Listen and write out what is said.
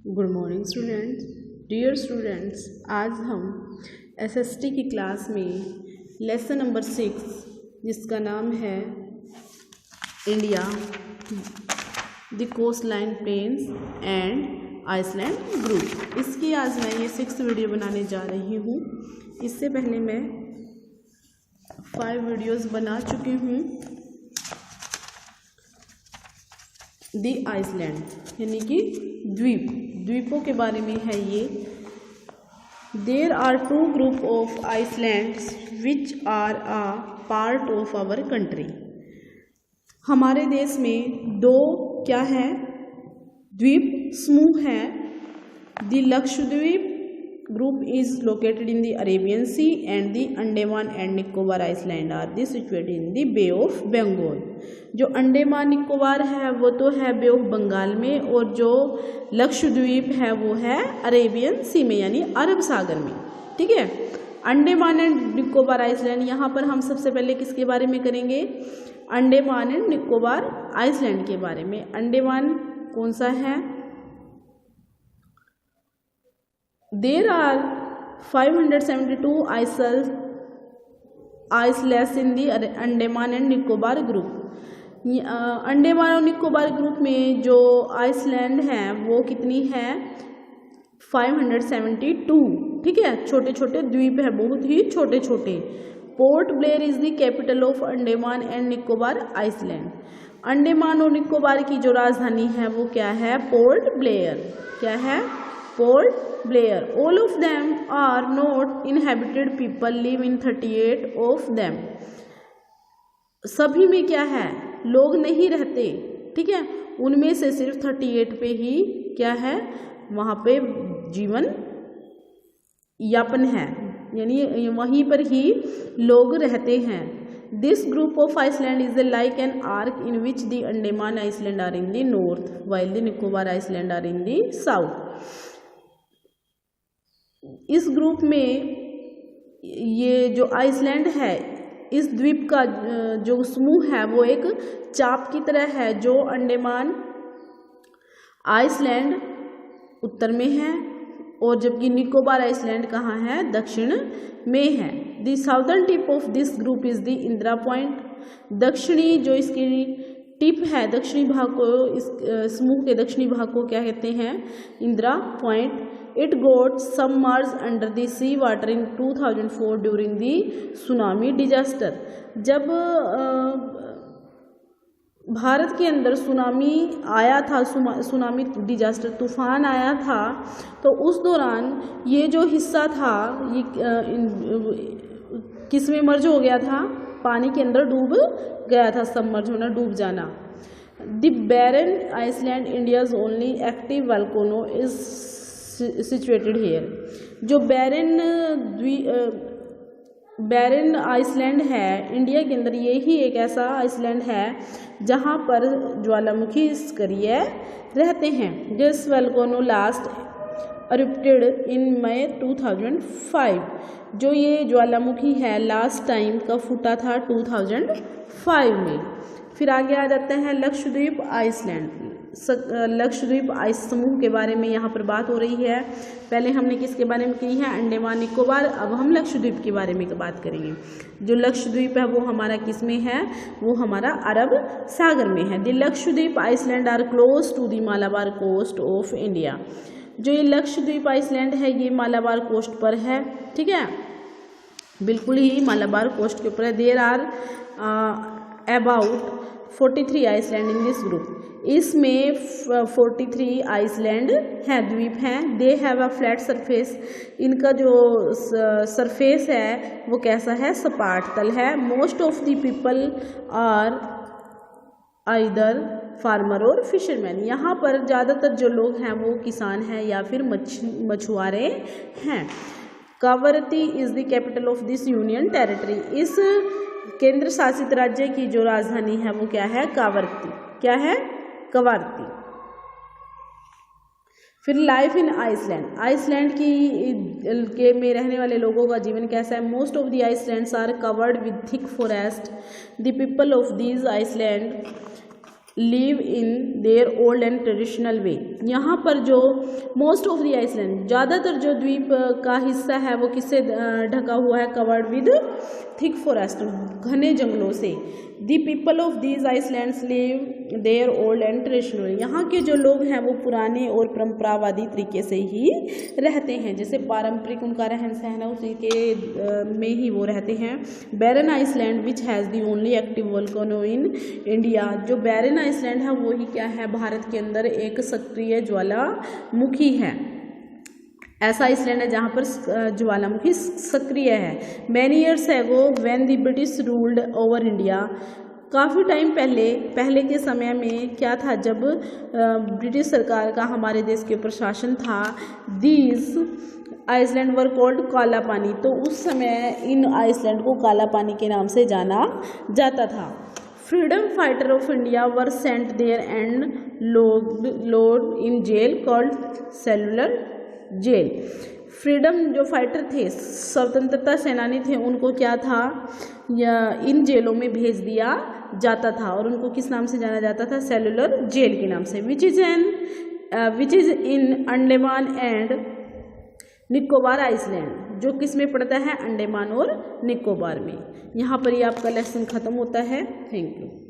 Good morning students. Dear students, आज हम SST की क्लास में लेसन नंबर 6 जिसका नाम है India the coast line plains and island group, इसकी आज मैं ये 6th वीडियो बनाने जा रही हूँ। इससे पहले मैं 5 वीडियोज़ बना चुकी हूँ। दी आइसलैंड यानी कि द्वीपों के बारे में है ये। There are 2 group of islands which are a part of our country. हमारे देश में 2 क्या है द्वीप समूह है। The Lakshadweep group is located in the Arabian Sea and the Andaman and Nicobar Island are the situated in the Bay of Bengal। जो अंडमान निकोबार है वो तो है बे ऑफ बंगाल में, और जो लक्षद्वीप है वो है अरेबियन सी में यानी अरब सागर में। ठीक है, अंडमान एंड निकोबार आइसलैंड। यहाँ पर हम सबसे पहले किसके बारे में करेंगे? अंडमान एंड निकोबार आइसलैंड के बारे में। अंडमान कौन सा है? There are 572 islets in the Andaman and Nicobar group. Andaman और निकोबार ग्रुप में जो आइसलैंड हैं वो कितनी है? 572। ठीक है, छोटे छोटे द्वीप है, बहुत ही छोटे छोटे। Port Blair is the capital of Andaman and Nicobar island. Andaman और निकोबार की जो राजधानी है वो क्या है? Port Blair. क्या है? Port Blair. All of them are not inhabited, people live in 38 of them. सभी में क्या है? लोग नहीं रहते। ठीक है, उनमें से सिर्फ 38 पे ही क्या है? वहाँ पे जीवन यापन है, यानी वहीं पर ही लोग रहते हैं। This group of island is like an arc in which the Andaman island are in the north while the Nicobar island are in the south. इस ग्रुप में ये जो आइसलैंड है, इस द्वीप का जो समूह है वो एक चाप की तरह है। जो अंडमान आइसलैंड उत्तर में है और जबकि निकोबार आइसलैंड कहाँ है? दक्षिण में है। The southern tip of this group is the Indira point. दक्षिणी जो इसकी टिप है, दक्षिणी भाग को, इस समूह के दक्षिणी भाग को क्या कहते हैं? Indira point. It got submerged under the sea water in 2004 during the tsunami disaster। जब भारत के अंदर सुनामी आया था, सुनामी डिजास्टर तूफान आया था, तो उस दौरान ये जो हिस्सा था ये किस में मर्ज हो गया था? पानी के अंदर डूब गया था। सबमर्ज होना, डूब जाना। The Barren island India's only active volcano is situated here. जो बैरन आइसलैंड है इंडिया के अंदर, ये ही एक ऐसा आइसलैंड है जहाँ पर ज्वालामुखी स्करिय रहते हैं। दिस वोल्केनो लास्ट erupted इन मई 2005। जो ये ज्वालामुखी है लास्ट टाइम कब फूटा था? 2005 में। फिर आगे आ जाते हैं लक्षद्वीप आइसलैंड। लक्षद्वीप आइस समूह के बारे में यहाँ पर बात हो रही है। पहले हमने किसके बारे में की है? अंडमान निकोबार। अब हम लक्षद्वीप के बारे में बात करेंगे। जो लक्षद्वीप है वो हमारा किस में है? वो हमारा अरब सागर में है। The Lakshadweep island are close to the Malabar coast of India. जो ये लक्षद्वीप आइसलैंड है ये मालाबार कोस्ट पर है। ठीक है, बिल्कुल ही मालाबार कोस्ट के ऊपर है। There are about 43 island in this group. इसमें 43 आइसलैंड हैं, द्वीप हैं। They have a flat surface. इनका जो सरफेस है वो कैसा है? सपाट तल है। Most of the people are either farmer or fisherman. यहाँ पर ज़्यादातर जो लोग हैं वो किसान हैं या फिर मछुआरे हैं। Kavaratti is the capital of this union territory. इस केंद्र शासित राज्य की जो राजधानी है वो क्या है? कावरती। क्या है? कवारती। फिर लाइफ इन आइसलैंड। आइसलैंड के में रहने वाले लोगों का जीवन कैसा है? Most of the islands are covered with thick forest. The people of these island live in their old and traditional way. यहाँ पर जो मोस्ट ऑफ द आइसलैंड, ज़्यादातर जो द्वीप का हिस्सा है वो किससे ढका हुआ है, कवर्ड विद थिक फॉरेस्ट, घने जंगलों से। The people of these islands live there old and traditional. यहाँ के जो लोग हैं वो पुराने और परंपरावादी तरीके से ही रहते हैं, जैसे पारंपरिक उनका रहन सहन है उसी के में ही वो रहते हैं। Barren Island which has the only active volcano in India. जो बैरन आइसलैंड है वो ही क्या है, भारत के अंदर एक सक्रिय ज्वालामुखी है। ऐसा आइसलैंड है जहाँ पर ज्वालामुखी सक्रिय है। Many years ago when the British ruled over India. काफ़ी टाइम पहले के समय में क्या था, जब ब्रिटिश सरकार का हमारे देश के ऊपर शासन था। दीज आइसलैंड वर कॉल्ड काला पानी। तो उस समय इन आइसलैंड को काला पानी के नाम से जाना जाता था। Freedom fighter of India were sent there and lodged in jail called cellular jail. Freedom जो फाइटर थे, स्वतंत्रता सेनानी थे, उनको क्या था, या इन जेलों में भेज दिया जाता था और उनको किस नाम से जाना जाता था, सेलुलर जेल के नाम से। Which is in Andaman and Nicobar island, जो किस में पड़ता है, अंडमान और निकोबार में। यहाँ पर ही आपका लेसन ख़त्म होता है। Thank you.